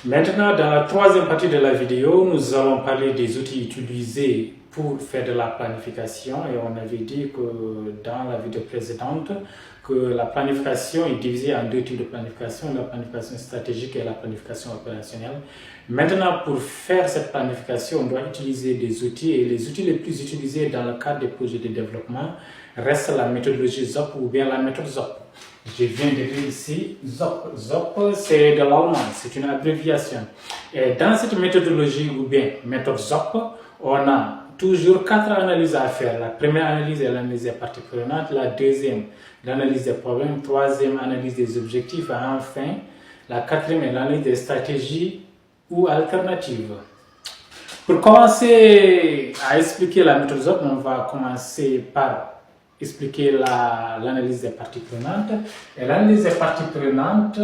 Maintenant, dans la troisième partie de la vidéo, nous allons parler des outils utilisés pour faire de la planification. Et on avait dit que dans la vidéo précédente, que la planification est divisée en deux types de planification, la planification stratégique et la planification opérationnelle. Maintenant, pour faire cette planification, on doit utiliser des outils et les outils les plus utilisés dans le cadre des projets de développement restent la méthodologie ZOP ou bien la méthode ZOP. Je viens de dire ici ZOP. ZOP, c'est de l'allemand, c'est une abréviation. Et dans cette méthodologie ou bien méthode ZOP, on a toujours 4 analyses à faire. La première analyse est l'analyse des parties prenantes, la deuxième, l'analyse des problèmes, troisième, analyse des objectifs, et enfin, la quatrième est l'analyse des stratégies ou alternatives. Pour commencer à expliquer la méthode ZOP, on va commencer par expliquer l'analyse des parties prenantes. Et l'analyse des parties prenantes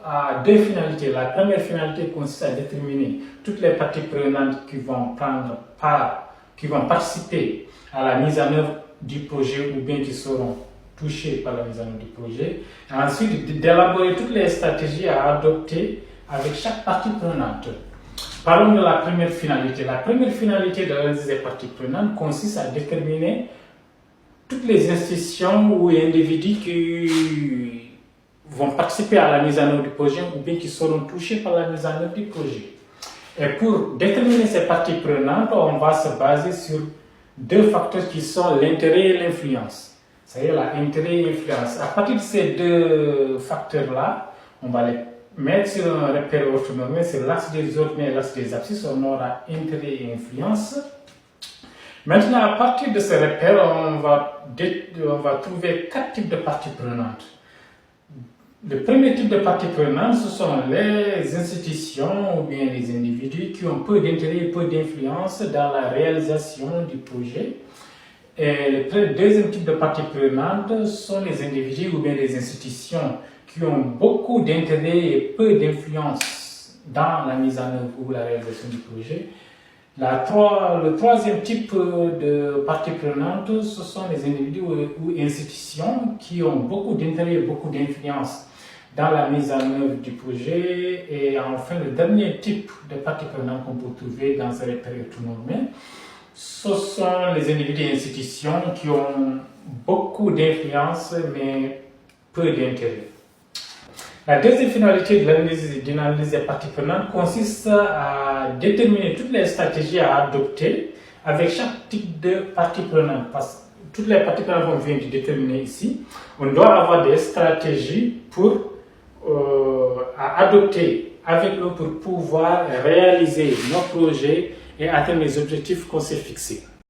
a deux finalités. La première finalité consiste à déterminer toutes les parties prenantes qui vont prendre part, qui vont participer à la mise en œuvre du projet ou bien qui seront touchés par la mise en œuvre du projet. Et ensuite, d'élaborer toutes les stratégies à adopter avec chaque partie prenante. Parlons de la première finalité. La première finalité de l'analyse des parties prenantes consiste à déterminer toutes les institutions ou individus qui vont participer à la mise en œuvre du projet ou bien qui seront touchés par la mise en œuvre du projet. Et pour déterminer ces parties prenantes, on va se baser sur deux facteurs qui sont l'intérêt et l'influence. C'est-à-dire l'intérêt et l'influence. À partir de ces deux facteurs-là, on va les mettre sur un repère orthonormé, c'est l'axe des ordonnées et l'axe des abscisses, on aura intérêt et influence. Maintenant, à partir de ces repères, on va trouver 4 types de parties prenantes. Le premier type de parties prenantes, ce sont les institutions ou bien les individus qui ont peu d'intérêt et peu d'influence dans la réalisation du projet. Et le deuxième type de parties prenantes sont les individus ou bien les institutions qui ont beaucoup d'intérêt et peu d'influence dans la mise en œuvre ou la réalisation du projet. Le troisième type de parties prenantes, ce sont les individus ou institutions qui ont beaucoup d'intérêt et beaucoup d'influence dans la mise en œuvre du projet. Et enfin, le dernier type de parties prenantes qu'on peut trouver dans ce repère orthonormé, ce sont les individus et institutions qui ont beaucoup d'influence mais peu d'intérêt. La deuxième finalité de l'analyse des parties prenantes consiste à déterminer toutes les stratégies à adopter avec chaque type de partie prenante. Parce que toutes les parties prenantes qu'on vient de déterminer ici, on doit avoir des stratégies à adopter avec eux pour pouvoir réaliser nos projets et atteindre les objectifs qu'on s'est fixés.